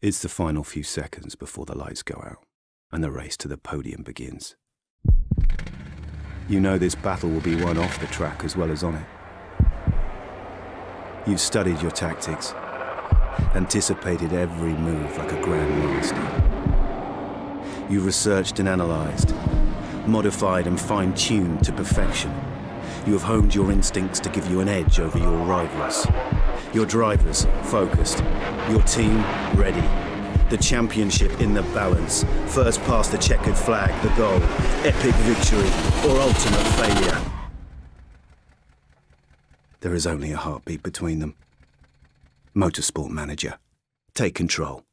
It's the final few seconds before the lights go out and the race to the podium begins. You know this battle will be won off the track as well as on it. You've studied your tactics, anticipated every move like a grandmaster. You've researched and analysed, modified and fine-tuned to perfection. You have honed your instincts to give you an edge over your rivals. Your drivers focused, your team ready. The championship in the balance. First past the checkered flag, the goal. Epic victory or ultimate failure. There is only a heartbeat between them. MotorSport Manager. Take control.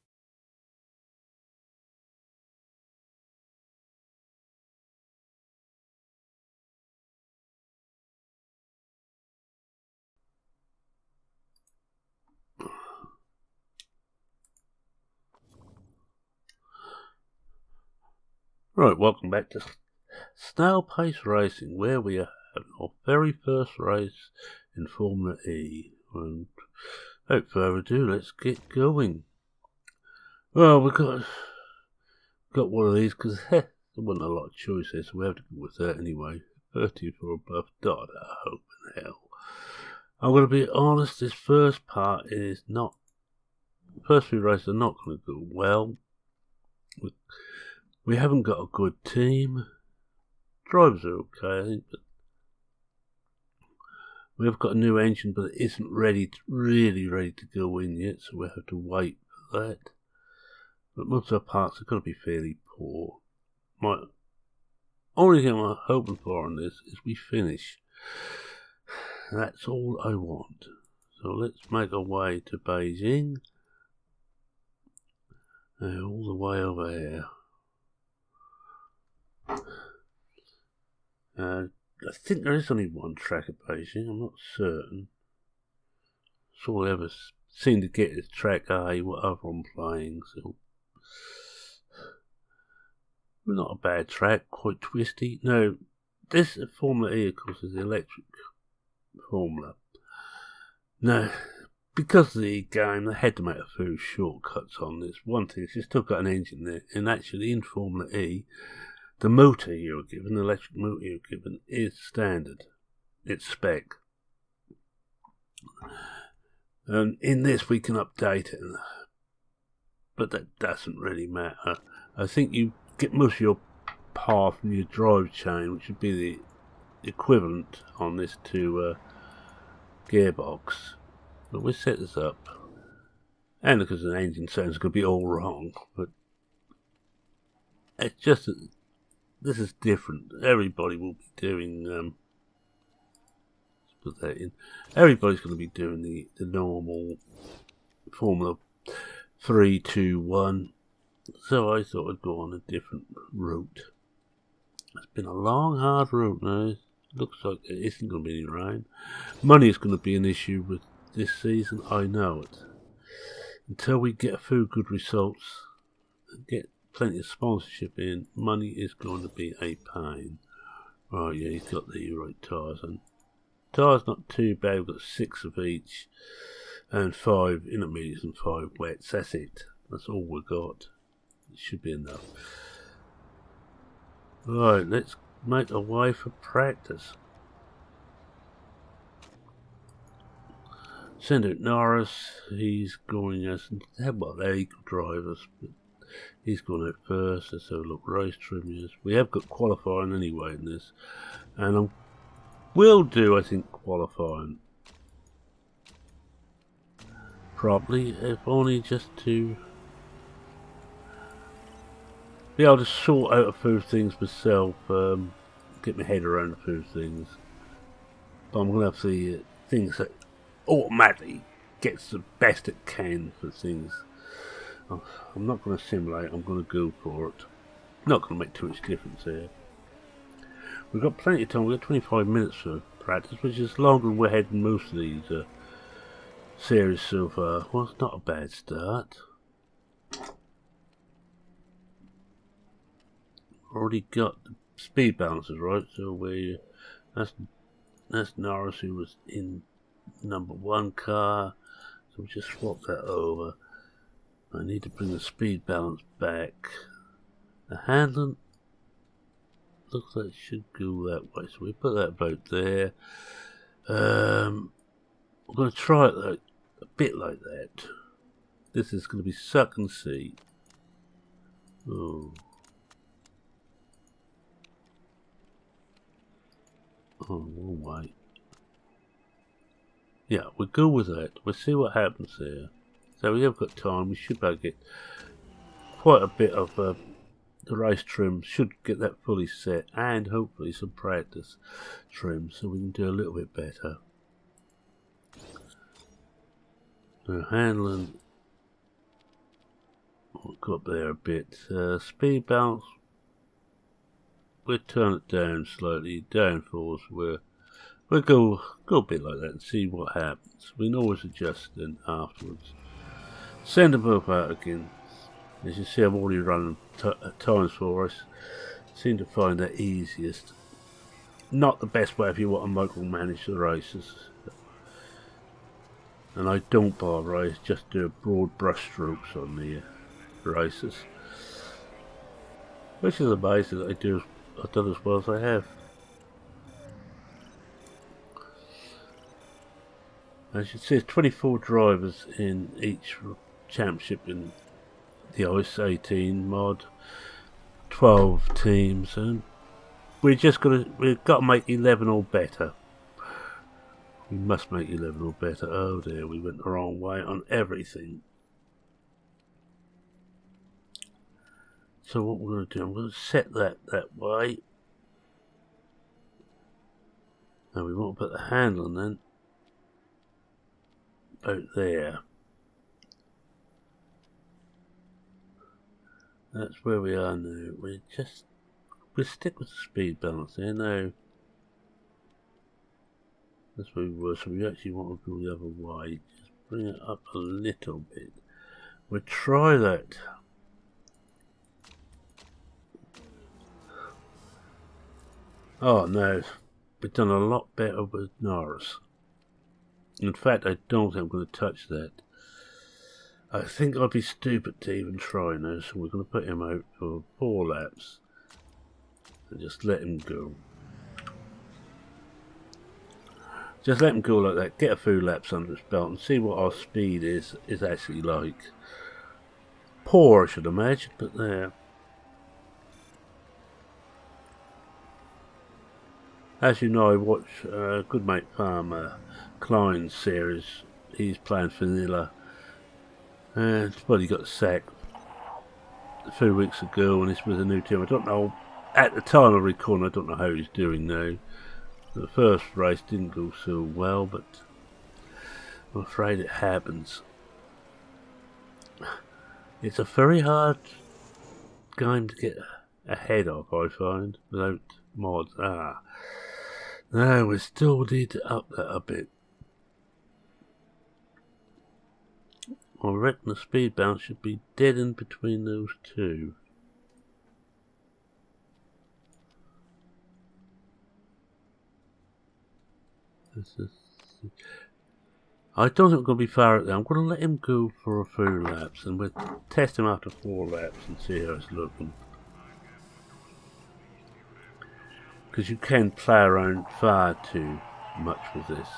Right, welcome back to Snail Pace Racing, where we are having our very first race in Formula E. And without further ado, let's get going. Well, we've got one of these because there wasn't a lot of choices, so we have to go with that anyway. 30 for above, hope in hell. I'm going to be honest, this first part is not. The first few races are not going to go well. We haven't got a good team. Drivers are okay, I think, but we have got a new engine, but it isn't really ready to go in yet, so we have to wait for that. But most of our parts are going to be fairly poor. My only thing I'm hoping for on this is we finish. That's all I want. So let's make our way to Beijing. All the way over here. I think there is only one track at Beijing, I'm not certain. That's all I ever seem to get is track A, whatever I'm playing, so. Not a bad track, quite twisty. No, this Formula E, of course, is the electric Formula. No, because of the game, they had to make a few shortcuts on this. One thing is, you still got an engine there, and actually in Formula E, the motor you're given, the electric motor you're given, is standard. It's spec. And in this we can update it. But that doesn't really matter. I think you get most of your power from your drive chain, which would be the equivalent on this to gearbox. But we'll set this up. And because the engine sounds going to be all wrong. But it's just that this is different. Everybody will be doing, let's put that in. Everybody's going to be doing the normal Formula 3, 2, 1. So I thought I'd go on a different route. It's been a long, hard route now. It looks like there isn't going to be any rain. Money is going to be an issue with this season, I know it. Until we get a few good results and get plenty of sponsorship in, money is going to be a pain. Right, yeah, he's got the right tyres on. Tyres not too bad, we've got 6 of each, and 5 intermediates and 5 wets, that's it. That's all we've got. It should be enough. Right, let's make a way for practice. Send out Norris, he's going as, well, they're equal drivers, but he's gone out first. Let's have a look. Race trimmers. We have got qualifying anyway in this. And I will do, I think, qualifying properly, if only just to be able to sort out a few things myself, get my head around a few things. But I'm going to have the things that automatically gets the best it can for things. I'm not going to simulate, I'm going to go for it. Not going to make too much difference here. We've got plenty of time, we've got 25 minutes for practice, which is longer than we're heading most of these series so far. Well, it's not a bad start. Already got the speed balances right, so that's Norris, who was in number 1 car, so we just swap that over. I need to bring the speed balance back. The handling looks like it should go that way, so we put that boat there. We're going to try it like, a bit like that. This is going to be suck and see. Oh, wrong way. Yeah, we'll go with that. We'll see what happens there. So we have got time. We should be able to get quite a bit of the race trim. Should get that fully set, and hopefully some practice trim, so we can do a little bit better. Handling, we'll go up there a bit. Speed balance, we'll turn it down slightly. Downforce, we'll go a bit like that and see what happens. We can always adjust then afterwards. Send them both out again. As you see, I'm already running times for us. Seem to find that easiest. Not the best way if you want to micromanage the races. And I don't bar race, just do broad brush strokes on the races. Which is amazing that I've done as well as I have. As you see, there's 24 drivers in each championship in the ICE18 mod, 12 teams, and we've got to make 11 or better. We must make 11 or better. Oh dear, we went the wrong way on everything. So what we're going to do, I'm going to set that way. Now we want to put the handle on then. About there. That's where we are now. We'll stick with the speed balance there now. That's where we were, so we actually want to go the other way. Just bring it up a little bit. We'll try that. Oh no, we've done a lot better with Norris. In fact, I don't think I'm going to touch that. I think I'd be stupid to even try now, so we're going to put him out for 4 laps. And just let him go. Just let him go like that, get a few laps under his belt and see what our speed is actually like. Poor, I should imagine, but there. As you know, I watch good mate Farmer Klein's series. He's playing vanilla. And he got sacked a few weeks ago, and he's with a new team. I don't know, at the time of recording, I don't know how he's doing now. The first race didn't go so well, but I'm afraid it happens. It's a very hard game to get ahead of, I find, without mods. No, we still need to up that a bit. I reckon the speed bounce should be dead in between those two. I don't think we're going to be far out there. I'm going to let him go for a few laps and we'll test him after 4 laps and see how it's looking. Because you can play around far too much with this.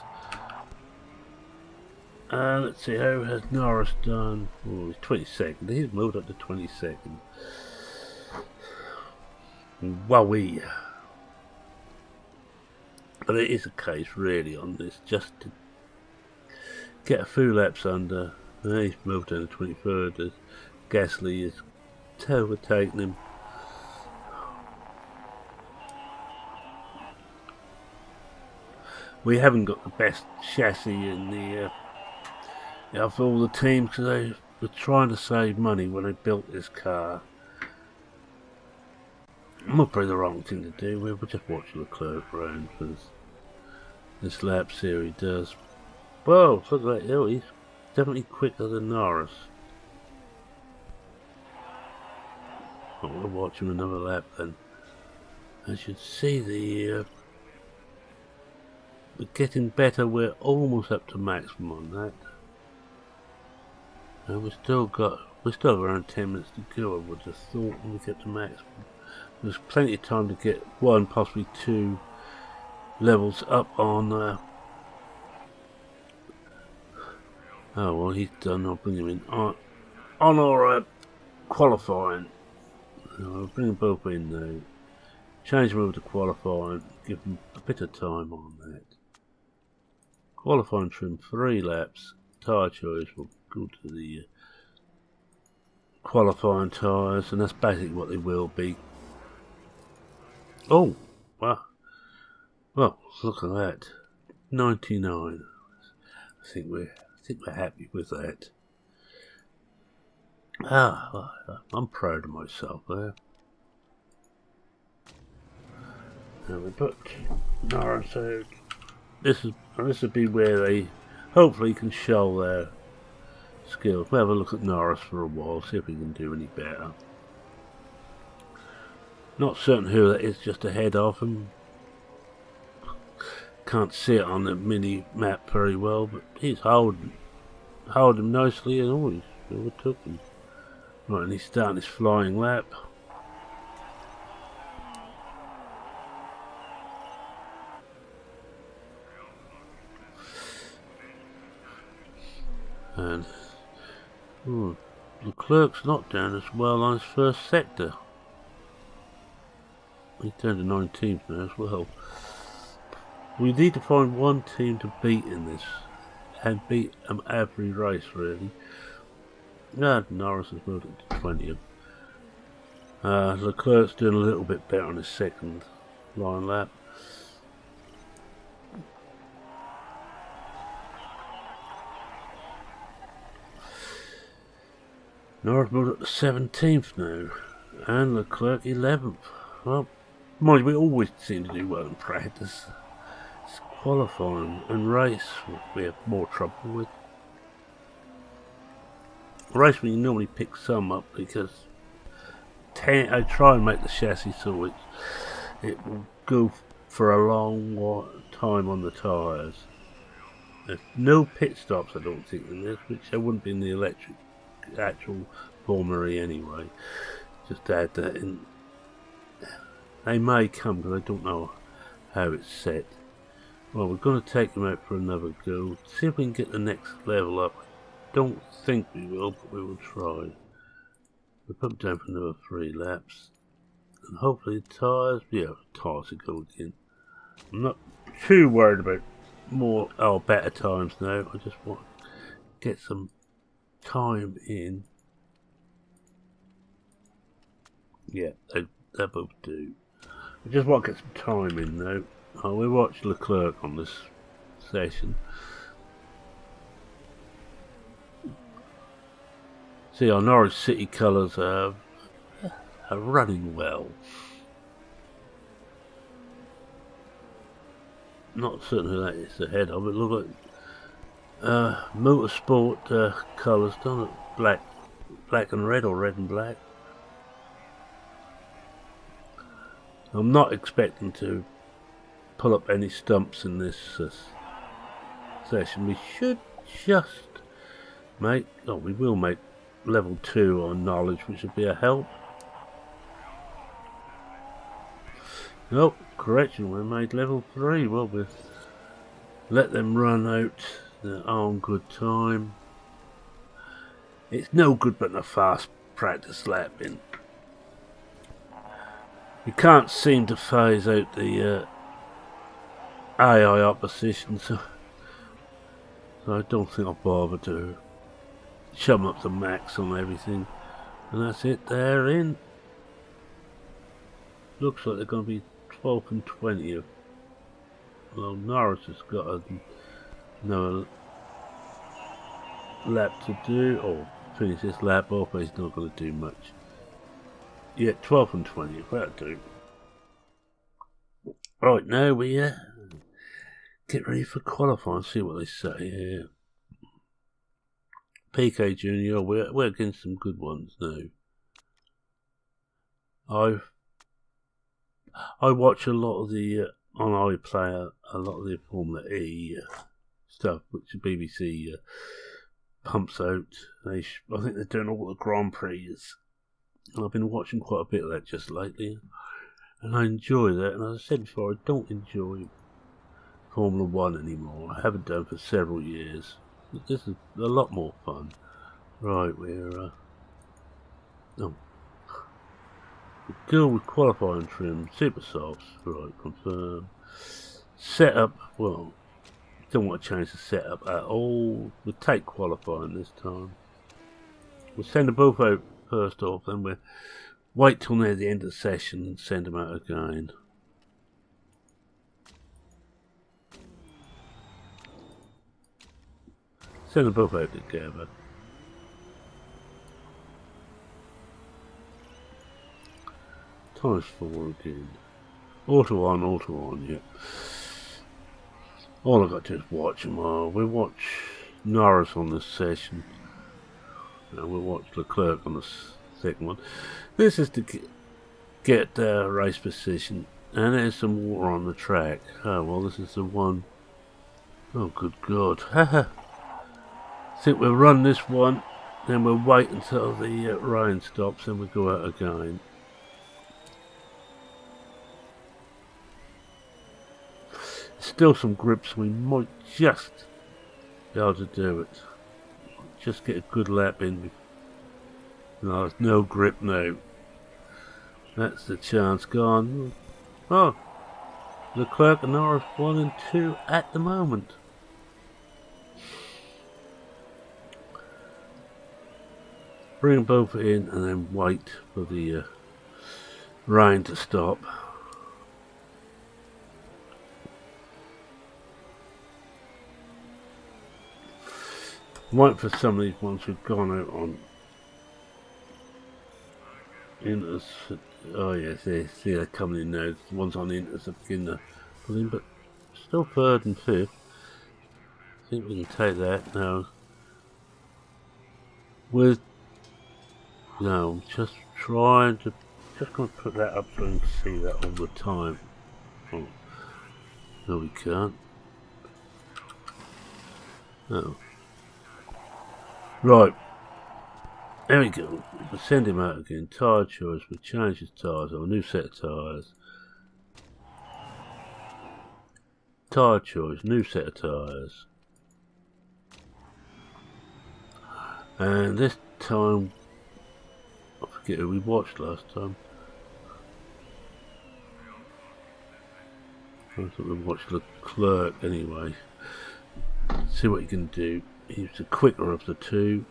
Let's see, how has Norris done? Oh, he's 22nd. He's moved up to 22nd. Wowee. But it is a case really on this, just to get a few laps under. He's moved down to 23rd as Gasly is overtaking him. We haven't got the best chassis in the of all the teams, because they were trying to save money when they built this car. Not probably the wrong thing to do. We're just watching the clerk round for this lap series does. Whoa, look at that. Oh, he's definitely quicker than Norris. But we'll watch him another lap then. I should see we're getting better. We're almost up to maximum on that. And we've still got We still have around 10 minutes to go, I would have thought, when we get to maximum. There's plenty of time to get 1, possibly 2 levels up on... oh, well, he's done. I'll bring him in. On our qualifying. I'll bring them both in now. Change them over to qualifying. Give them a bit of time on that. Qualifying trim 3 laps. Tyre choice will go to the qualifying tyres, and that's basically what they will be. Oh, wow. Well, look at that. 99. I think we're happy with that. I'm proud of myself there. Now we put Norris out. This would be where they hopefully can show their skills. We'll have a look at Norris for a while, see if we can do any better. Not certain who that is just ahead of him. Can't see it on the mini map very well, but he's holding nicely and always overtook him. Right, and he's starting his flying lap. And Leclerc's not down as well on his first sector. He's down to 19th now as well. We need to find one team to beat in this, and beat them every race really. Norris has moved it to 20th. Leclerc's doing a little bit better on his second line lap. Norris moved up to 17th now, and Leclerc 11th. Well, mind you, we always seem to do well in practice. It's qualifying and race we have more trouble with. Race we normally pick some up because I try and make the chassis so it will go for a long time on the tyres. There's no pit stops, I don't think, in this, which there wouldn't be in the electric actual Formula E anyway. Just add that in. They may come, because I don't know how it's set. Well, we're going to take them out for another go. See if we can get the next level up. Don't think we will, but we will try. We'll put them down for another 3 laps. And hopefully the tyres, tyres will go again. I'm not too worried about better times now. I just want to get some time in. Yeah, they both do. I just want to get some time in though. We watched Leclerc on this session. See, our Norwich City colours are running well. Not certain who that is ahead of it. Look like MotorSport colours, don't it? Black and red, or red and black. I'm not expecting to pull up any stumps in this session. We should just we will make level 2 on knowledge, which would be a help. Nope, correction, we made level 3. Well, we'll let them run out their own good time. It's no good putting a fast practice lap in. You can't seem to phase out the AI opposition, so I don't think I'll bother to chum up the max on everything. And that's it, they're in. Looks like they're going to be 12th and 20th. Well, Norris has got another lap to do, or finish this lap off, but he's not going to do much. Yeah, 12th and 20th, that'll do. Right, now we get ready for qualifying, see what they say here. PK Junior, we're against some good ones now. I watch a lot of the on iPlayer, a lot of the Formula E stuff, which the BBC pumps out. I think they're doing all the Grand Prix. And I've been watching quite a bit of that just lately. And I enjoy that. And as I said before, I don't enjoy Formula 1 anymore. I haven't done for several years. But this is a lot more fun. Right, we're... oh. Deal with qualifying trim, super softs. Right, confirm. Setup, well, don't want to change the setup at all. We'll take qualifying this time. We'll send them both out first off, then we'll wait till near the end of the session and send them out again. Send them both out together. Times 4 again. Auto on, yeah. All I've got to do is watch them all. We'll watch Norris on this session. And we'll watch Leclerc on the second one. This is to get race position. And there's some water on the track. Oh, well, this is the one. Oh, good God. Haha. Think we'll run this one. Then we'll wait until the rain stops and we'll go out again. Still some grips, we might just be able to do it. Just get a good lap in. No, there's no grip now. That's the chance gone. Oh, Leclerc and Norris 1 and 2 at the moment. Bring them both in and then wait for the rain to stop. Wait for some of these ones who've gone out on Inters. Oh yes, see they're coming in now. The ones on Inters are beginning to pull in, but still third and fifth. I think we can take that now. With no, just going to put that up so you can see that all the time. Oh, no, we can't. Oh. Right, there we go. We'll send him out again. Tyre choice, we'll change his tyres, or a new set of tyres. Tyre choice, new set of tyres. And this time, I forget who we watched last time. I thought we watched Leclerc anyway. See what he can do. He's the quicker of the two.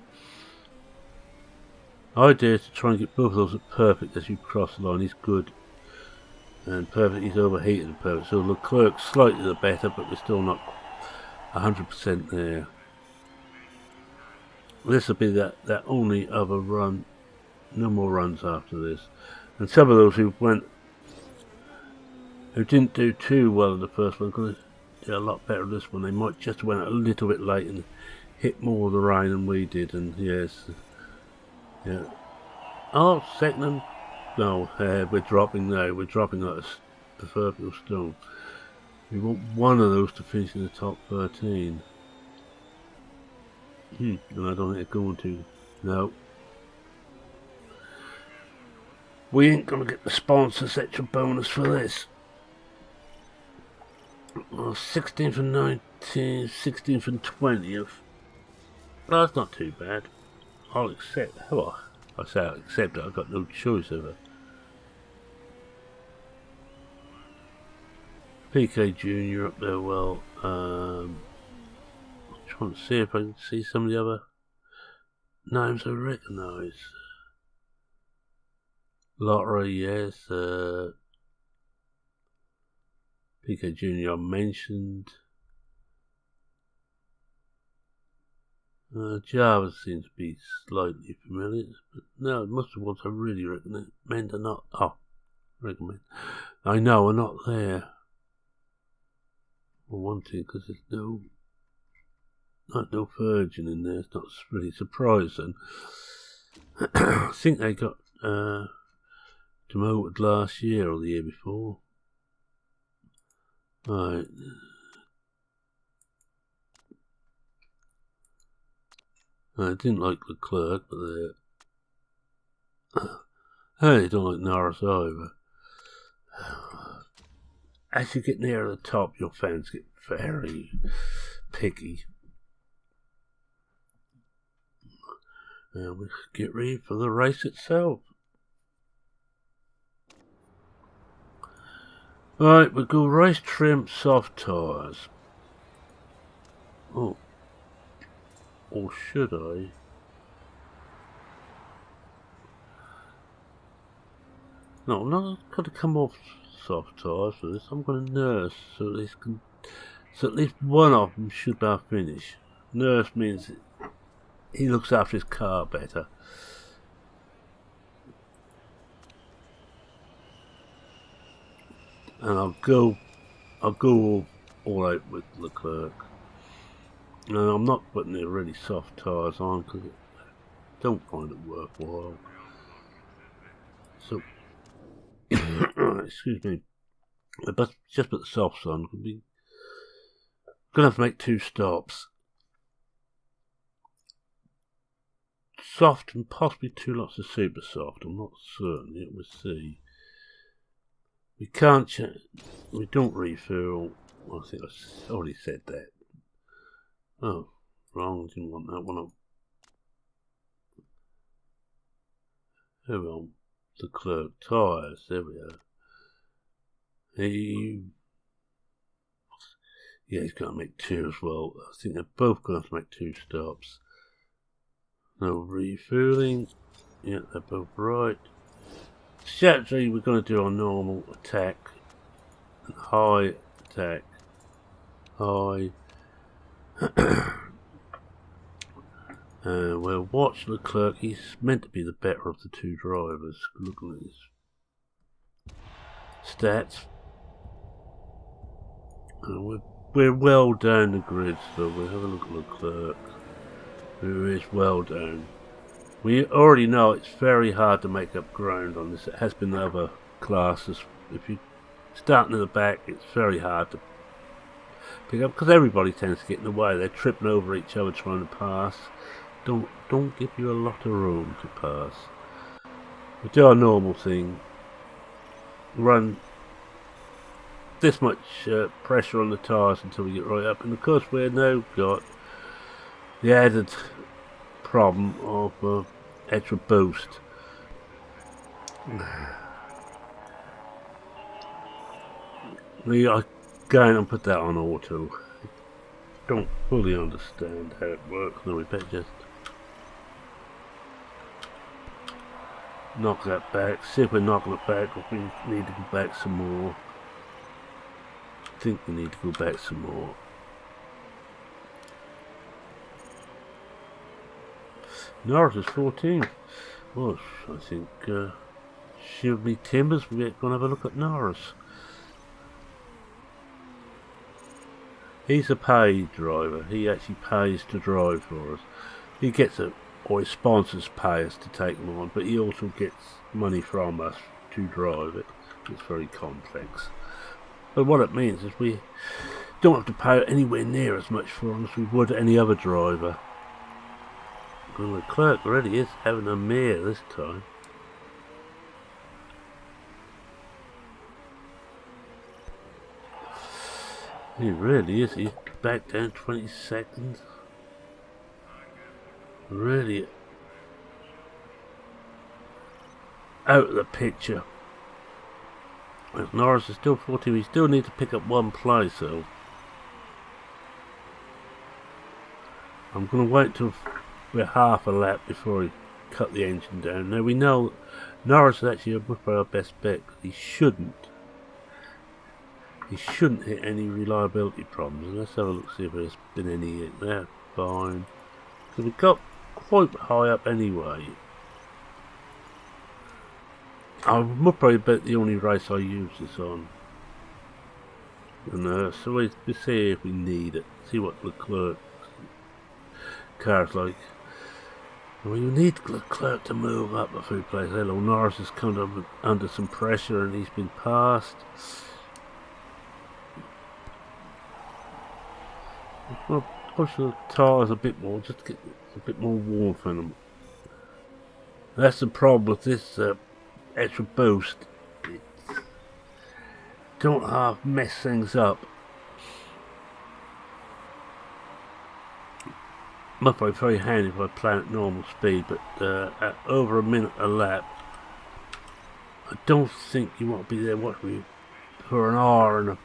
Idea is to try and get both of those at perfect as you cross the line. He's good and perfect. He's overheated and perfect. So Leclerc slightly the better, but we're still not 100% there. This will be that only other run. No more runs after this. And some of those who didn't do too well in the first one, going to do a lot better in this one. They might just went a little bit late and hit more of the rain than we did, and yes, yeah. Oh, second, no, we're dropping now. We're dropping like a proverbial stone. We want one of those to finish in the top 13. And I don't think they're going to. No. We ain't gonna get the sponsors extra bonus for this. Well, 16th and 19th, 16th and 20th. Well, that's not too bad. I'll accept. Well, I say I'll accept it. I've got no choice of it. PK Junior up there. Well, I'm trying to see if I can see some of the other names I recognise. Lottery, yes. PK Junior I mentioned. Java seems to be slightly familiar, but no, most of the ones I really recommend are not. Oh, recommend. I know are not there. Well, one thing, because there's no Virgin in there. It's not really surprising. I think they got demoted last year or the year before. Right. I didn't like Leclerc, but they don't like Norris either. As you get near the top, your fans get very picky. And we get ready for the race itself. Right, we'll go race trim soft tyres. Oh. Or should I? No, I'm not going to come off soft tyres for this. I'm going to nurse so at least one of them should now finish. Nurse means he looks after his car better. And I'll go all out with Leclerc. And I'm not putting the really soft tyres on because I don't find it worthwhile. So, excuse me, but just put the softs on. We're gonna have to make 2 stops. Soft and possibly 2 lots of super soft. I'm not certain yet. We'll see. We can't we don't refill. I think I already said that. Oh, wrong. Didn't want that one up. There we are. Leclerc tyres. There we are. Yeah, he's going to make 2 as well. I think they're both going to have to make 2 stops. No refueling. Yeah, they're both right. Strategy, we're going to do our normal attack. High attack. High. We'll watch Leclerc. He's meant to be the better of the 2 drivers. Looking at his stats. We're well down the grid, so we'll have a look at Leclerc, who is well down. We already know it's very hard to make up ground on this. It has been the other classes. If you starting at the back, it's very hard to pick up because everybody tends to get in the way. They're tripping over each other trying to pass. Don't give you a lot of room to pass. We do our normal thing. Run this much pressure on the tyres until we get right up, and of course we've now got the added problem of extra boost. We are going to put that on auto. Don't fully understand how it works. No, we better just knock that back. See if we're knocking it back, or if we need to go back some more. I think we need to go back some more. Norris is 14. Well, I think shield me timbers. We're going to have a look at Norris. He's a paid driver. He actually pays to drive for us. He gets or his sponsors pay us to take him on, but he also gets money from us to drive it. It's very complex. But what it means is we don't have to pay anywhere near as much for him as we would any other driver. And Leclerc really is having a mare this time. He really is. He's back down 20 seconds. Really out of the picture. As Norris is still 14, we still need to pick up 1 place, so I'm going to wait till we're half a lap before we cut the engine down. Now we know Norris is actually our best bet. He shouldn't hit any reliability problems. Let's have a look, see if there's been any hit there. Fine. Because we got quite high up anyway. I would probably bet the only race I use this on. And so we see if we need it. See what Leclerc car's like. Well, you need Leclerc to move up a few places. Hello, Norris has come up under some pressure and he's been passed. We'll push the tyres a bit more, just to get a bit more warmth in them. That's the problem with this extra boost. It don't half mess things up. Might be very handy if I play at normal speed, but at over a minute a lap, I don't think you want to be there watching for an hour and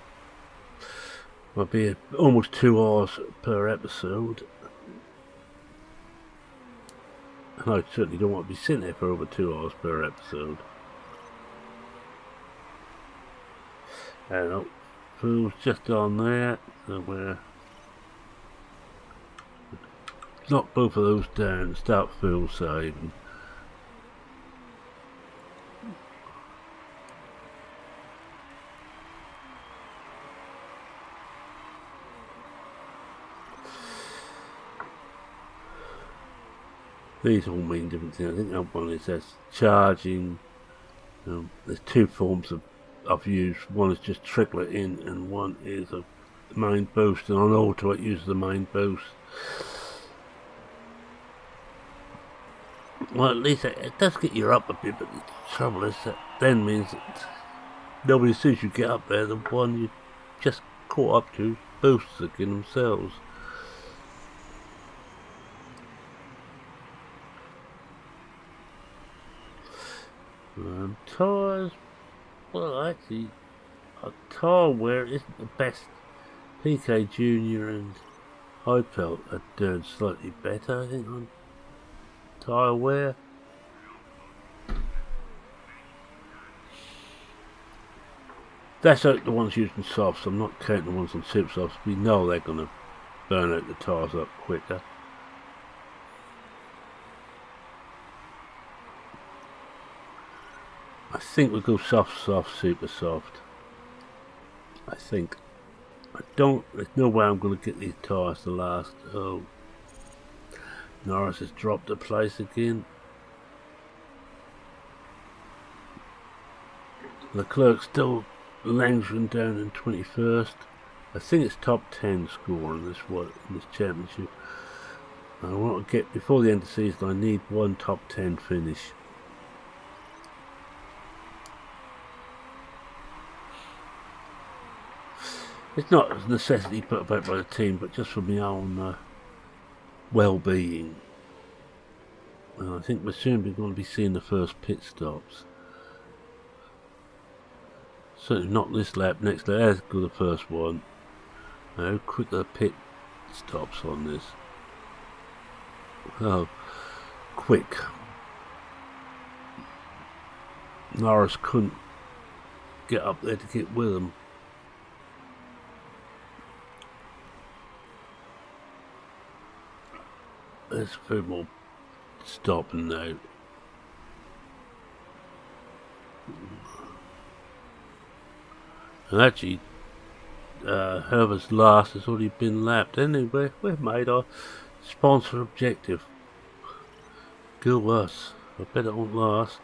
might be almost 2 hours per episode. And I certainly don't want to be sitting there for over 2 hours per episode. And fool's just on there, so we're knock both of those down and start fuel saving. These all mean different things. I think that one is says charging. There's two forms of use. One is just trickle it in, and one is a main boost. And on auto, it uses the main boost. Well, at least it does get you up a bit, but the trouble is that then means that nobody sees you get up there. The one you just caught up to boosts again themselves. Tyres, well, actually, a tyre wear isn't the best. PK Junior and Hypelt are doing slightly better, I think, on tyre wear. That's out the ones using softs. I'm not counting the ones on super softs. We know they're going to burn out the tyres up quicker. I think we'll go soft, super soft. I think. There's no way I'm going to get these tyres to last. Oh. Norris has dropped a place again. Leclerc's still languishing down in 21st. I think it's top 10 score in this championship. I want to get, before the end of the season, I need one top 10 finish. It's not a necessity put about by the team, but just for my own well-being. And I think we're soon going to be seeing the first pit stops. Certainly not this lap, next lap. There's go the first one. How quick are the pit stops on this? Oh, quick. Norris couldn't get up there to get with them. There's a few more stopping now. And actually, Herbert's last has already been lapped. Anyway, we've made our sponsor objective. Go us. I bet it won't last.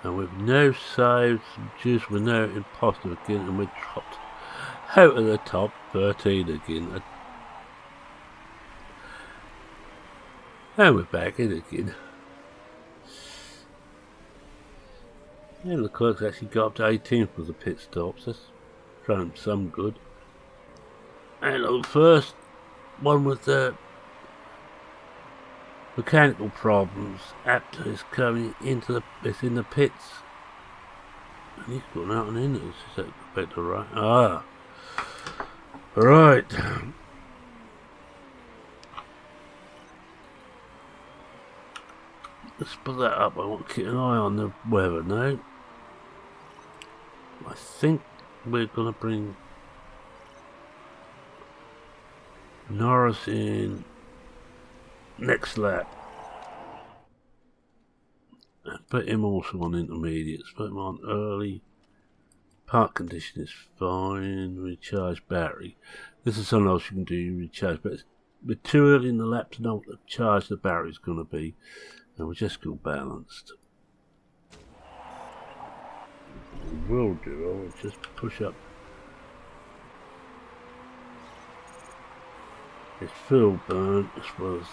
And we've now saved some juice. We're now in positive again, and we're dropped out of the top 13 again. And we're back in again. And Leclerc's actually got up to 18th with the pit stops. That's done him some good. And on the first one with the mechanical problems, Apta is coming into it's in the pits. And he's gone out and in. Is that back to right? Ah. Right. Let's put that up. I want to keep an eye on the weather now. I think we're going to bring Norris in next lap. And put him also on intermediates. Put him on early. Park condition is fine. Recharge battery. This is something else you can do. Recharge, but we're too early in the lap to know what the charge the battery is going to be. And we'll just go balanced. Will do. I'll just push up It's fuel burn as well as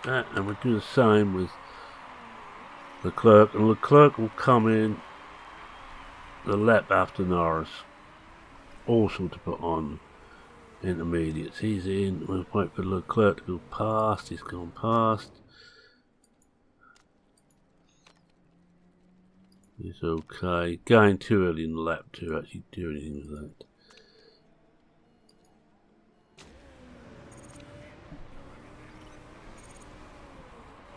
that, and we'll do the same with Leclerc, and Leclerc will come in the lap after Norris, also to put on intermediates. He's in, we'll wait for Leclerc to go past, he's gone past. He's okay. Going too early in the lap to actually do anything with that.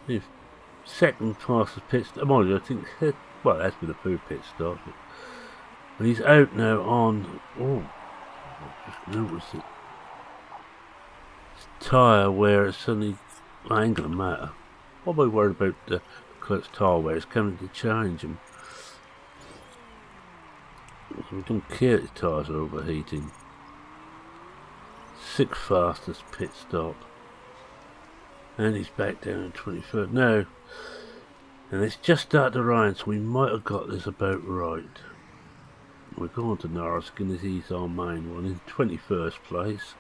If second fastest pit stop, I think, well, that's been a full pit stop. And he's out now on, I just noticed it. It's tyre wear, it's suddenly, well, ain't gonna matter. What am I worried about the Leclerc's tyre wear? It's coming to change him. We don't care if the tyres are overheating. Sixth fastest pit stop. And he's back down in 23rd now. And it's just started to rain, so we might have got this about right. We're going to Norris again as he's our main one in 21st place.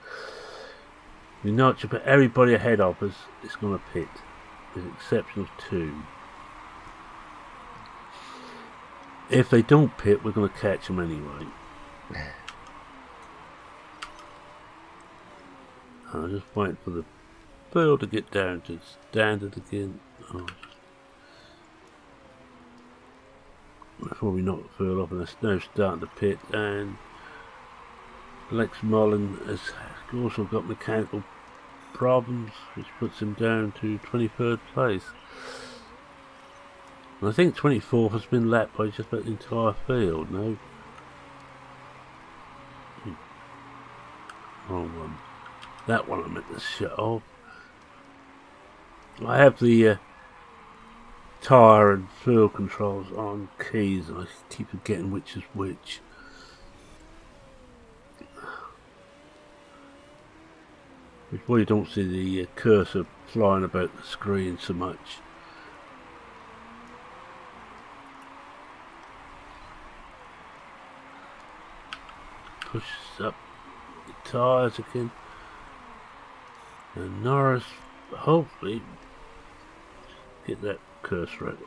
We know it's about everybody ahead of us is going to pit, with the exception of 2. If they don't pit, we're going to catch them anyway. I'm just waiting for the field to get down to standard again. Before we knock the field off, and it's now starting to pit, and Lex Mullen has also got mechanical problems, which puts him down to 23rd place. And I think 24th has been lapped by just about the entire field. No, wrong one. That one I meant to shut off. I have the tyre and fuel controls on keys, and I keep forgetting which is which. Before you don't see the cursor flying about the screen so much. Pushes up the tyres again, and Norris hopefully get that cursor out.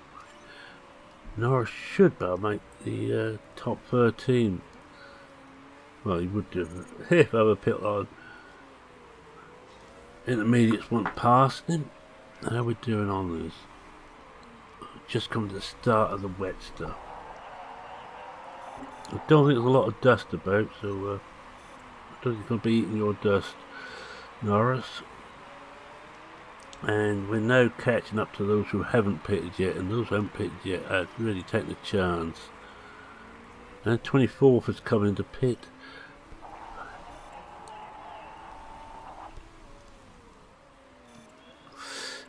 Norris should be able to make the top 13. Well, he would do it if other pit line intermediates went past him. How are we doing on this? Just come to the start of the wet stuff. I don't think there's a lot of dust about, so I don't think you'll be eating your dust, Norris. And we're now catching up to those who haven't pitted yet, and those who haven't pitted yet are really taking a chance. And 24th is coming to pit.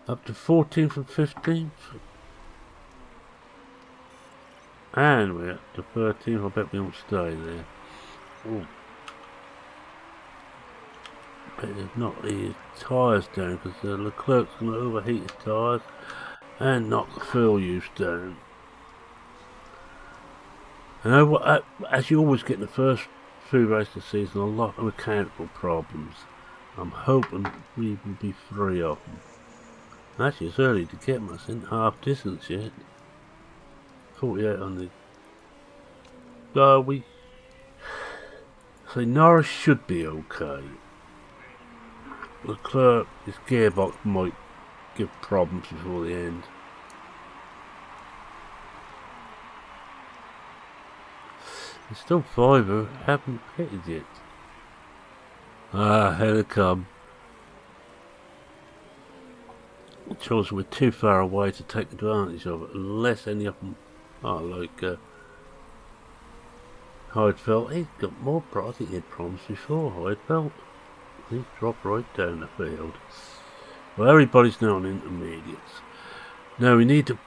Up to 14th and 15th. And we're up to 13th. I bet we won't stay there. Ooh. But there's not the tyres down, because Leclerc's going to overheat his tyres and knock the fuel use down. And as you always get in the first few races of the season, a lot of mechanical problems. I'm hoping we will be free of them. Actually, it's early to get them. I ain't half distance yet. 48 on the... we... So Norris should be okay. Leclerc, his gearbox might give problems before the end. There's still 5 who haven't pitted yet. Ah, here they come. It shows we're too far away to take advantage of it, unless any of them are like Heidfeld. He's got more problems. I think he had problems before Heidfeld. He's dropped right down the field. Well, everybody's now on intermediates. Now we need to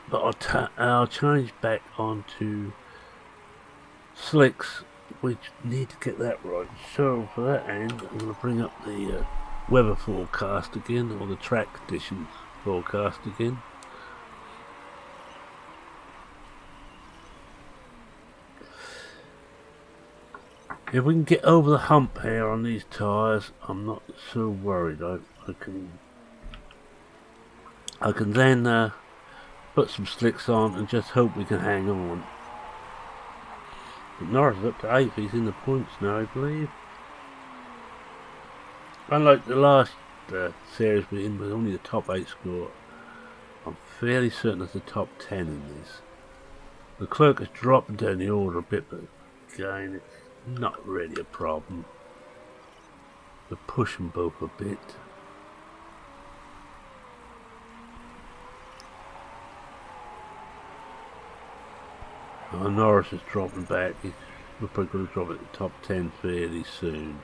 put our change back onto slicks. We need to get that right. So for that end, I'm going to bring up the weather forecast again, or the track conditions forecast again. If we can get over the hump here on these tyres, I'm not so worried. I can then put some slicks on and just hope we can hang on. But Norris is up to 8th. He's in the points now, I believe. Unlike the last series we're in with only the top 8 score, I'm fairly certain there's the top 10 in this. The clerk has dropped down the order a bit, but again, it's not really a problem. We're pushing both a bit. Oh, Norris is dropping back. We're probably going to drop at the top 10 fairly soon.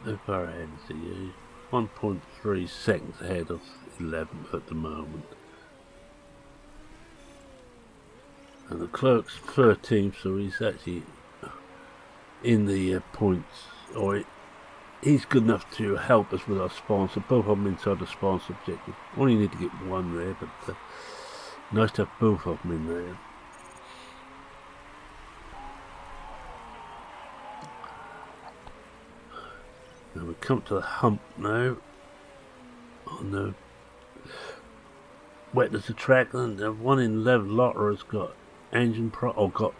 How far ahead is he? 1.3 seconds ahead of 11th at the moment. And the clerk's 13th, so he's actually in the points, or he's good enough to help us with our sponsor. Both of them inside the sponsor objective. Only need to get one there, but nice to have both of them in there. Now we come to the hump now on the wetness of track, and the one in 11 Lotter has got mechanical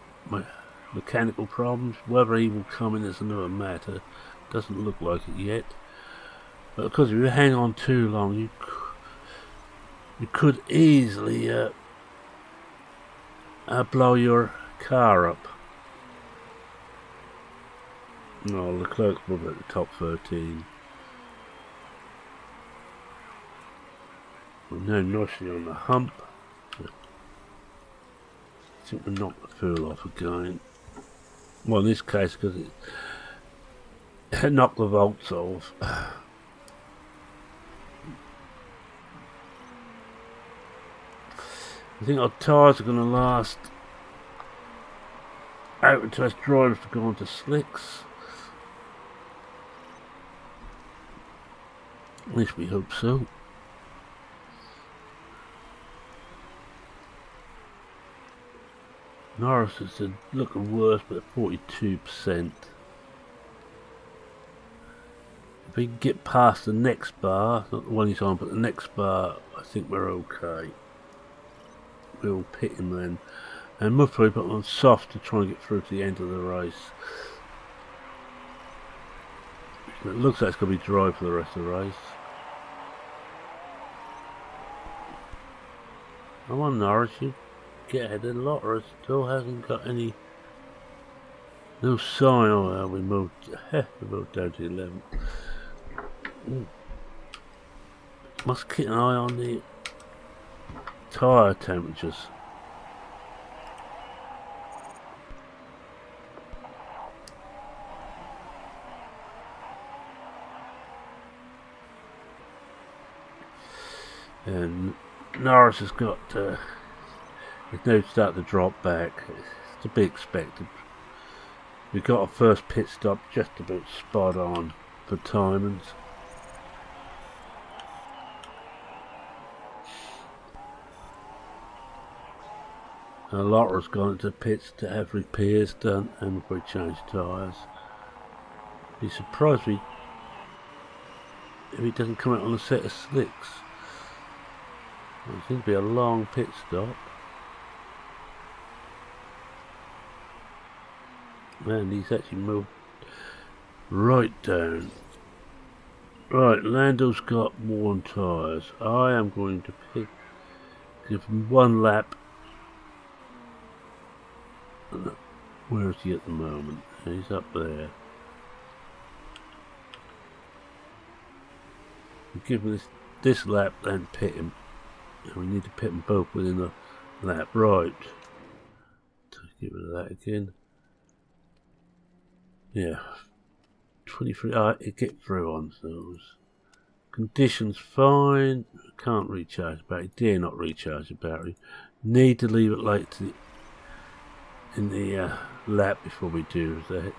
problems. Whether he will come in is another matter. Doesn't look like it yet. But because if you hang on too long, you could easily blow your car up. No, the clerk's probably at the top 13. We're now nicely on the hump. I think we knocked the fuel off again. Well, in this case, because it knocked the bolts off. I think our tyres are going to last out until us drivers to go onto slicks. At least we hope so. Norris is looking worse, but at 42%. If we can get past the next bar, not the one he's on, but the next bar, I think we're okay. We'll pit him then. And we'll probably put him on soft to try and get through to the end of the race. It looks like it's going to be dry for the rest of the race. Come on, Norris, you get ahead of the Lotter. It still hasn't got any. No sign. Oh, well, we moved down to 11. Must keep an eye on the tyre temperatures. And Norris has got it's now starting to drop back. It's to be expected. We got our first pit stop just about spot on for timings. A Lotter's gone into pits to have repairs done and we change tyres. Be surprised if he doesn't come out on a set of slicks. It seems to be a long pit stop. And he's actually moved right down. Right, Lando's got worn tyres. I am going to give him one lap. Where is he at the moment? He's up there. We'll give him this lap, then pit him. And we need to pit them both within a lap. Right. Let's get rid of that again. Yeah. 23. It get through on those. Conditions fine. Can't recharge the battery. Dare not recharge the battery. Need to leave it late in the lap before we do that.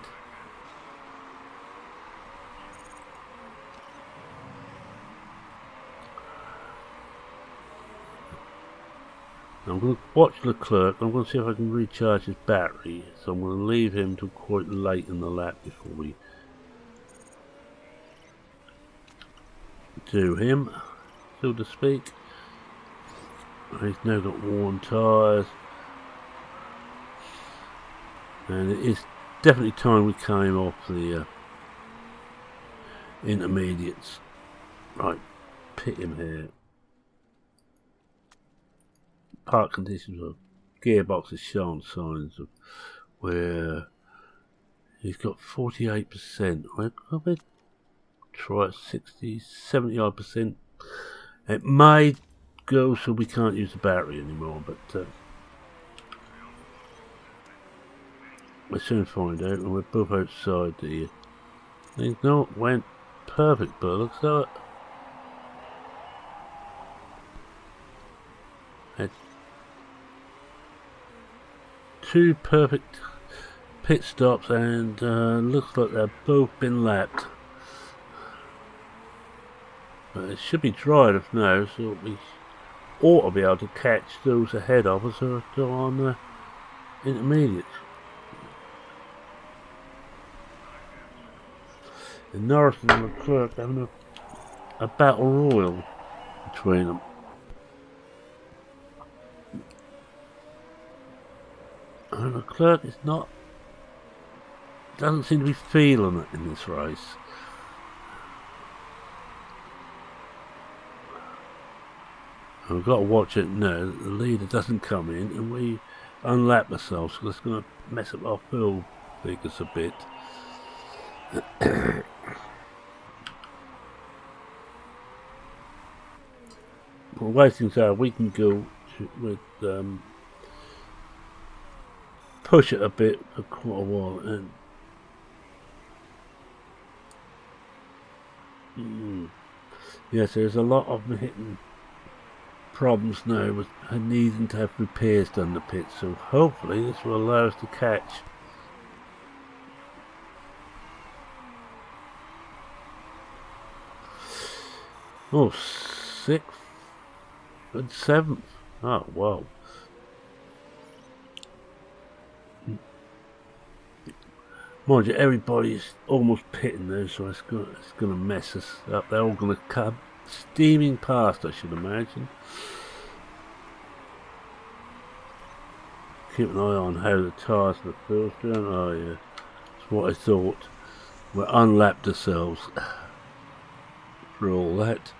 I'm going to watch Leclerc. I'm going to see if I can recharge his battery. So I'm going to leave him till quite late in the lap before we do him, so to speak. He's now got worn tyres. And it is definitely time we came off the intermediates. Right, pit him here. Park conditions of gearbox has shown signs of where he's got 48%. We're going to try 60, 70 odd percent. It may go so we can't use the battery anymore, but we'll soon find out. And we're both outside the thing. No, it went perfect, but it looks like had two perfect pit stops, and looks like they've both been lapped. But it should be dry enough now, so we ought to be able to catch those ahead of us who are still on the intermediates. And Norris and Leclerc having a battle royal between them. And Leclerc is doesn't seem to be feeling it in this race. And we've got to watch it now that the leader doesn't come in and we unlap ourselves, so that's going to mess up our fuel figures a bit. Well, waiting so we can go with push it a bit for quite a while, and yes, there's a lot of them hitting problems now with needing to have repairs done in the pit, so hopefully this will allow us to catch. Oh, 6th and 7th. Oh, wow. Mind you, everybody's almost pitting there, so it's going to mess us up. They're all going to come steaming past, I should imagine. Keep an eye on how the tyres and the fuel's doing. Oh yeah, that's what I thought. We're unlapped ourselves for all that.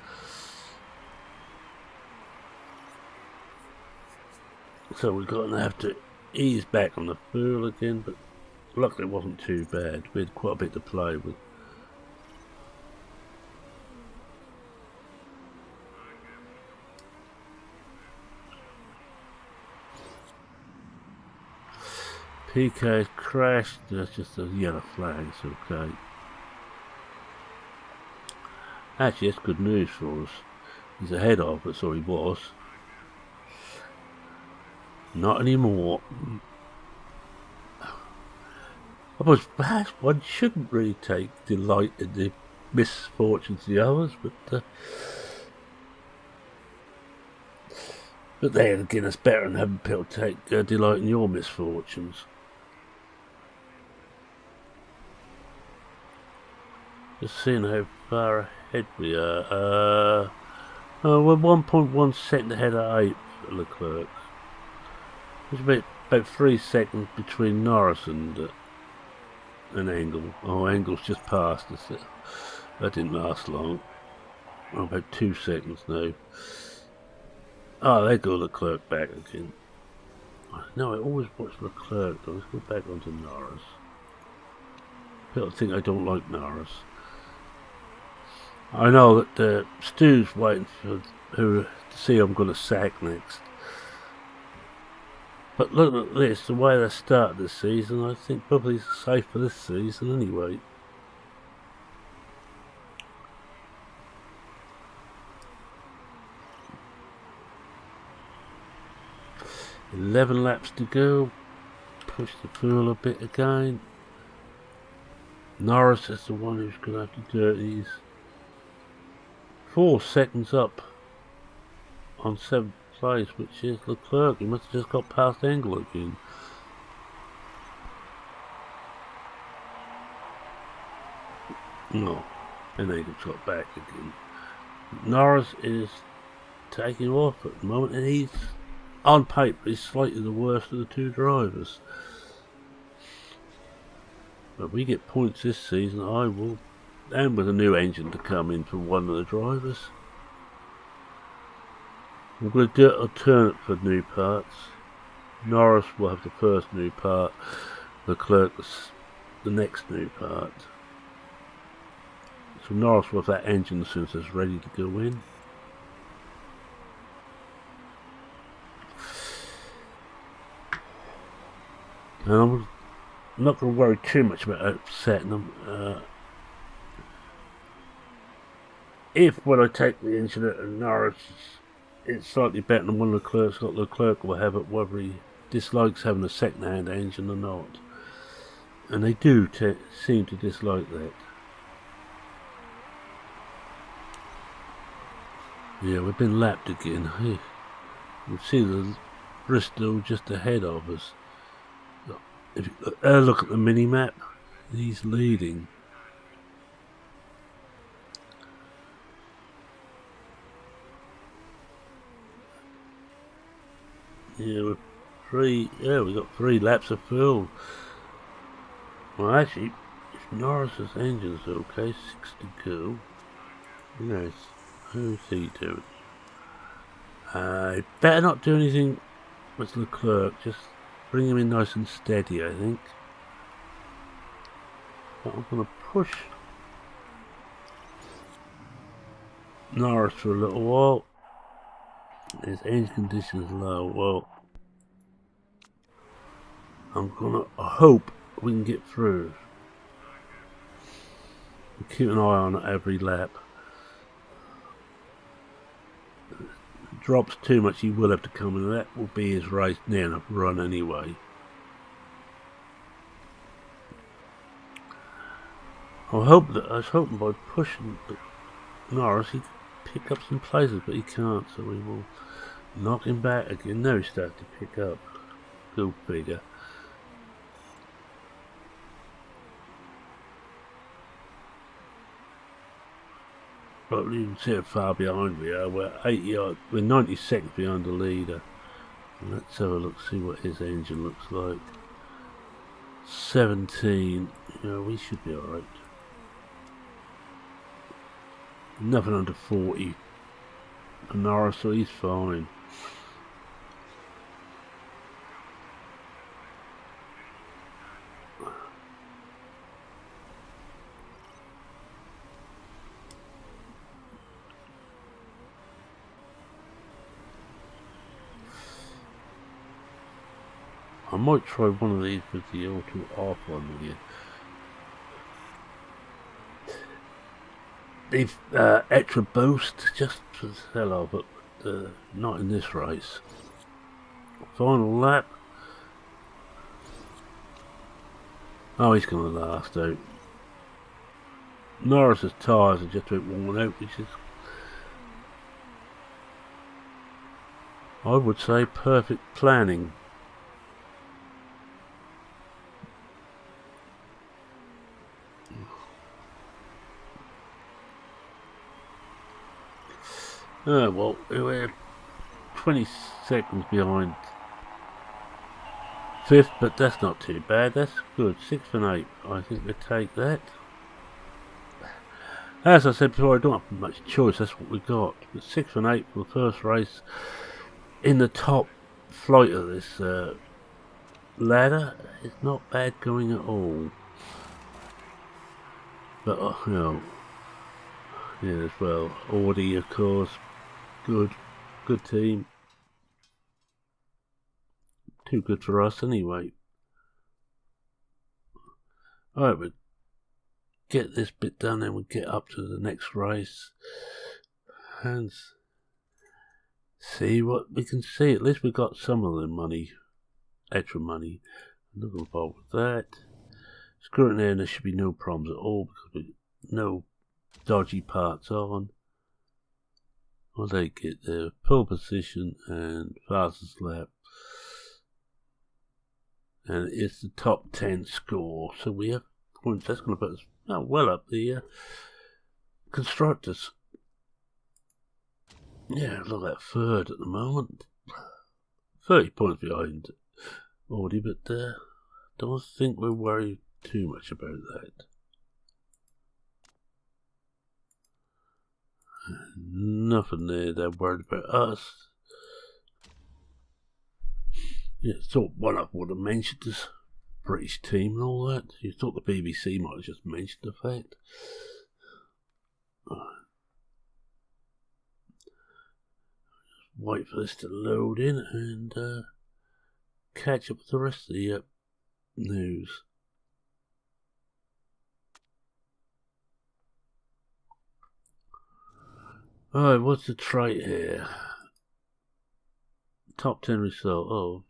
So we're going to have to ease back on the fuel again, but luckily it wasn't too bad. We had quite a bit to play with. PK's crashed. That's just a yellow flag. It's okay. Actually, that's good news for us. He's ahead of us, or he was. Not anymore. I suppose perhaps one shouldn't really take delight in the misfortunes of the others, but then again, it's better than having people take delight in your misfortunes. Just seeing how far ahead we are. We're 1.1 second ahead of 8th at Leclerc. There's about 3 seconds between Norris and Engel. Oh, Engel's just passed us. That didn't last long. Oh, about 2 seconds now. Oh, there go Leclerc back again. No, I always watch Leclerc though. Let's go back onto Norris. People think I don't like Norris. I know that Stu's waiting for to see who I'm going to sack next. But look at this, the way they started this season, I think probably it's safe for this season anyway. "11 laps to go." Push the fuel a bit again. Norris is the one who's going to have to do it. He's 4 seconds up on 7th place, which is Leclerc. He must have just got past Engel again. No, and then he got back again. Norris is taking off at the moment, and he's, on paper, he's slightly the worst of the two drivers. But we get points this season, I will, and with a new engine to come in for one of the drivers. I'm going to do an alternate for new parts. Norris will have the first new part, Leclerc the next new part. So Norris will have that engine as soon as it's ready to go in. And I'm not going to worry too much about upsetting them. If when I take the engine out of Norris, it's slightly better than one Leclerc's got, Leclerc will have it whether he dislikes having a second-hand engine or not. And they do seem to dislike that. Yeah, we've been lapped again. You can see the Bristol just ahead of us. If you look at the mini-map, he's leading. Yeah, we got 3 laps of fuel. Well, actually, if Norris's engine's okay, 6 to go. Yes, how's he doing? Better not do anything with Leclerc, just bring him in nice and steady, I think. But I'm going to push Norris for a little while. His engine condition is low. Well, I'm going to hope we can get through. Keep an eye on it every lap. If it drops too much, he will have to come in. That will be his race near enough run anyway. I was hoping by pushing Norris he'd pick up some places, but he can't, so we will knock him back again. Now he's starting to pick up. Go figure. But you can see how far behind we are. We're 90 seconds behind the leader. And let's have a look, see what his engine looks like. 17. Yeah, we should be alright. Nothing under 40 for Norris, so he's fine. I might try one of these with the auto off one again. They've extra boost just for the hell of it, but not in this race. Final lap. Oh, he's going to last out. Norris's tyres are just about worn out, which is, I would say, perfect planning. Oh, well, we're 20 seconds behind 5th, but that's not too bad. That's good. 6th and 8th. I think we take that. As I said before, I don't have much choice. That's what we got. But 6th and 8th for the first race in the top flight of this ladder. It's not bad going at all. But, you know, yeah, as well. Audi, of course. Good team. Too good for us anyway. Alright, we'll get this bit done and we'll get up to the next race and see what we can see. At least we got some of the money, extra money. I'm not involved with that. Screw it there, and there should be no problems at all because no dodgy parts on. Well, they get their pole position and fastest lap. And it's the top 10 score. So we have points. That's going to put us well up the constructors. Yeah, look at third at the moment. 30 points behind Audi, but don't think we're worried too much about that. Nothing there, they're worried about us. Yeah, thought one up would have mentioned this British team and all that. You thought the BBC might have just mentioned the fact. Wait for this to load in and catch up with the rest of the news. Alright, what's the trait here? Top 10 result. Oh,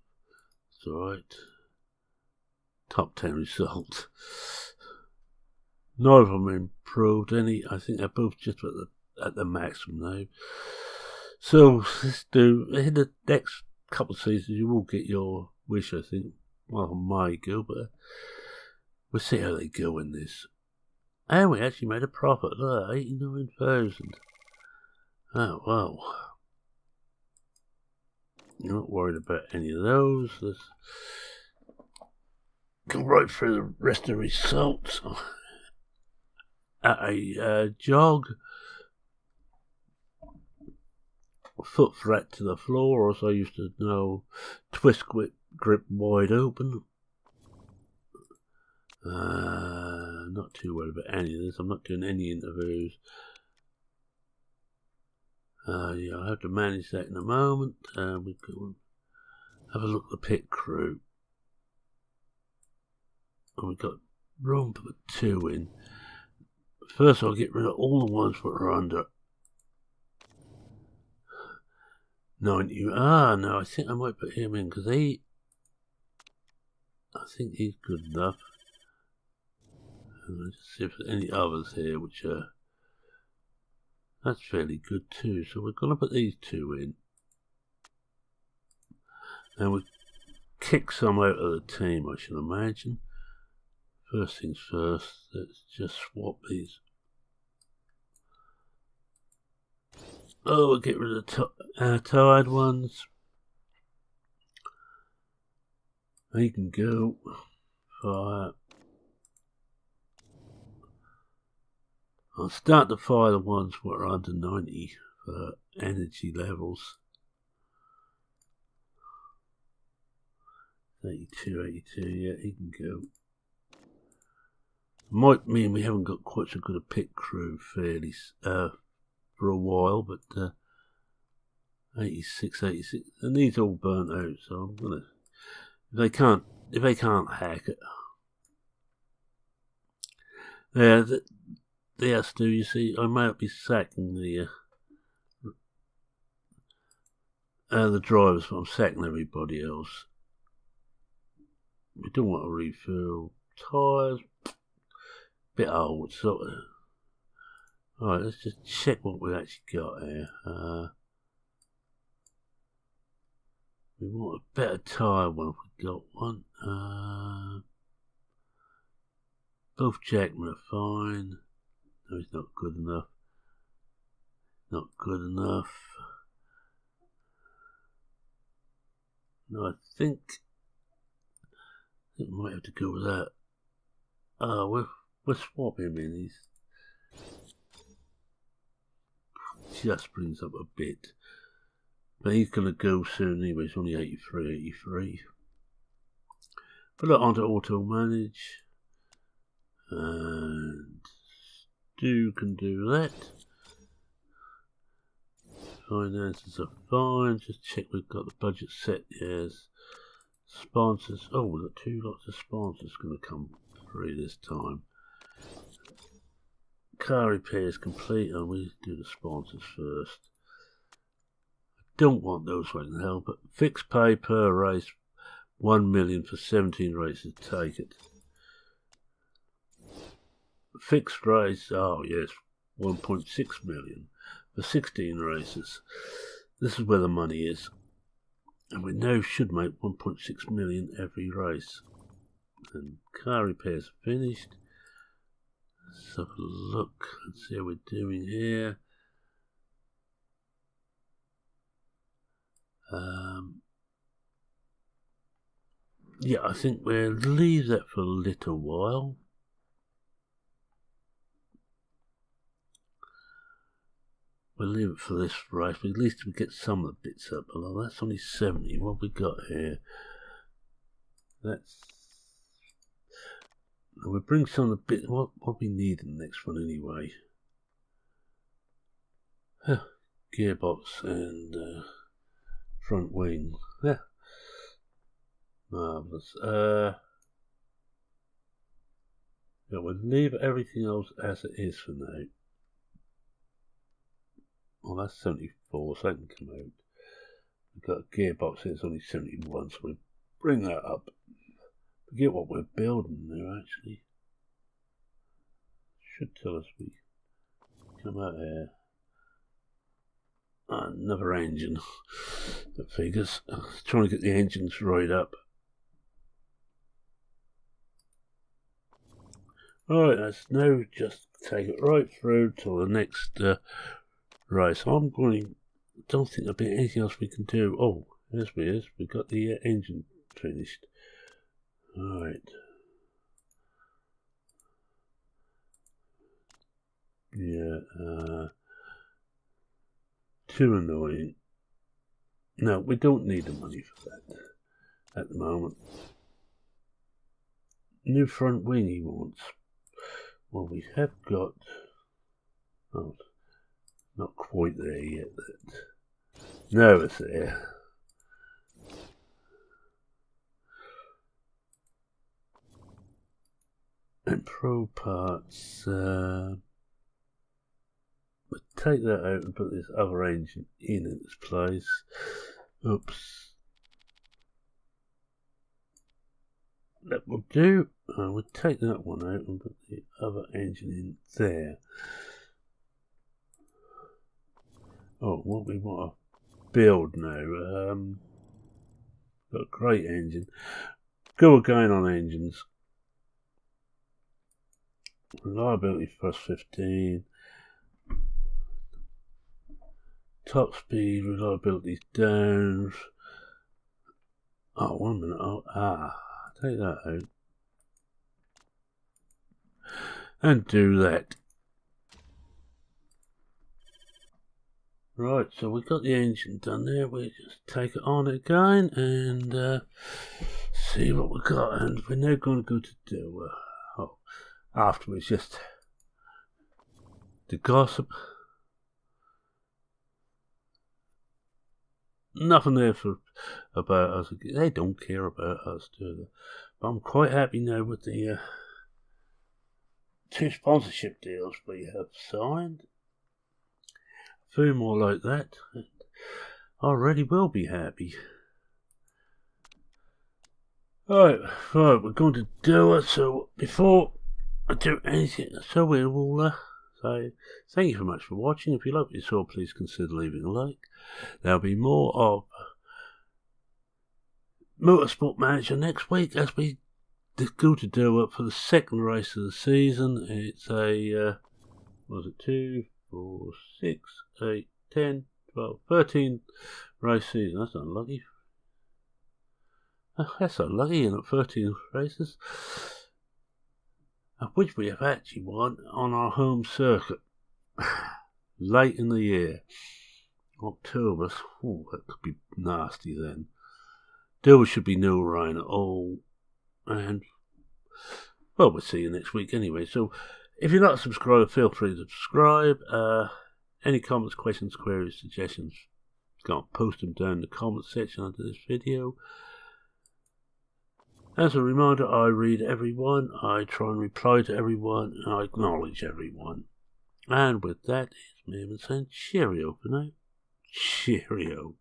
it's alright. Top 10 result. None of them improved any. I think they're both just at the maximum now. So let's do in the next couple of seasons. You will get your wish, I think. Well, my go, but we'll see how they go in this. And we actually made a profit. Look, 89,000. Oh wow. Not worried about any of those. Let's go right through the rest of the results. At a jog, foot flat to the floor, as I used to know, twist grip wide open. Not too worried about any of this. I'm not doing any interviews. Yeah, I'll have to manage that in a moment. We can have a look at the pit crew. And we've got room to put 2 in. First, I'll get rid of all the ones that are under 90. No, I think I might put him in because I think he's good enough. And let's see if there's any others here which are. That's fairly good too. So we're going to put these 2 in. And we'll kick some out of the team, I should imagine. First things first, let's just swap these. Oh, we'll get rid of the tired ones. They can go. Fire. I'll start to fire the ones that are under 90 for energy levels. 82, yeah, he can go. Might mean we haven't got quite so good a pit crew fairly for a while, but 86, and these all burnt out, so I'm gonna if they can't hack it. Yeah, yes, do you see? I might be sacking the drivers, but I'm sacking everybody else. We don't want to refill tyres. Bit old, sort of. Alright, let's just check what we actually got here. We want a better tyre one if we got one. Both Jackman are fine. No, it's not good enough. Not good enough. No, I think we might have to go with that. We'll swap him in. He's just brings up a bit. But he's going to go soon anyway. He's only 83. Put it onto auto manage. And Stu can do that. Finances are fine. Just check we've got the budget set. Yes. Sponsors. Oh, we've got 2 lots of sponsors going to come free this time. Car repairs complete, and we do the sponsors first. I don't want those right in hell, but fixed pay per race, 1 million for 17 races. Take it. Fixed race, oh yes, 1.6 million for 16 races. This is where the money is. And we know should make 1.6 million every race. And car repairs are finished. Let's have a look and see how we're doing here. Yeah, I think we'll leave that for a little while. We'll leave it for this race, but at least we get some of the bits up below. That's only 70. What we got here? We'll bring some of the bits. What we need in the next one anyway? Gearbox and front wing. Yeah. Marvellous. Yeah, we'll leave everything else as it is for now. Well, that's 74, so that can come out. We've got a gearbox here, it's only 71, so we'll bring that up. Forget what we're building there, actually. Should tell us we come out here. Another engine. That figures. Trying to get the engines right up. Alright, let's now just take it right through till the next race. Don't think there'll be anything else we can do. Oh, yes, we've got the engine finished. Alright. Yeah, too annoying. No, we don't need the money for that at the moment. New front wing he wants. Well, we have got... Oh, not quite there yet. No, it's there. And pro parts... we'll take that out and put this other engine in its place. Oops. That will do. We'll take that one out and put the other engine in there. Oh, what we want to build now. Got a great engine. Go again on engines. Reliability first 15. Top speed, reliability down. Oh, 1 minute. Take that out. And do that. Right, so we've got the engine done there. We just take it on again and see what we've got. And we're now going to go to do afterwards, just the gossip. Nothing there about us. They don't care about us, do they? But I'm quite happy now with the 2 sponsorship deals we have signed. A few more like that. I already will be happy. Right, we're going to do it. So before I do anything, so we will say thank you very much for watching. If you like what you saw, please consider leaving a like. There'll be more of MotorSport Manager next week as we go to do it for the second race of the season. It's a, 2, 4, 6, 8, 10, 12, 13 race season. That's unlucky. That's unlucky, isn't it? 13 races. Of which we have actually won on our home circuit. Late in the year. October. Oh, that could be nasty then. There should be no rain at all. And, well, we'll see you next week anyway. So, if you're not a subscriber, feel free to subscribe. Any comments, questions, queries, suggestions, go and post them down in the comment section under this video. As a reminder, I read everyone, I try and reply to everyone, and I acknowledge everyone. And with that, it's me saying cheerio for now. Cheerio.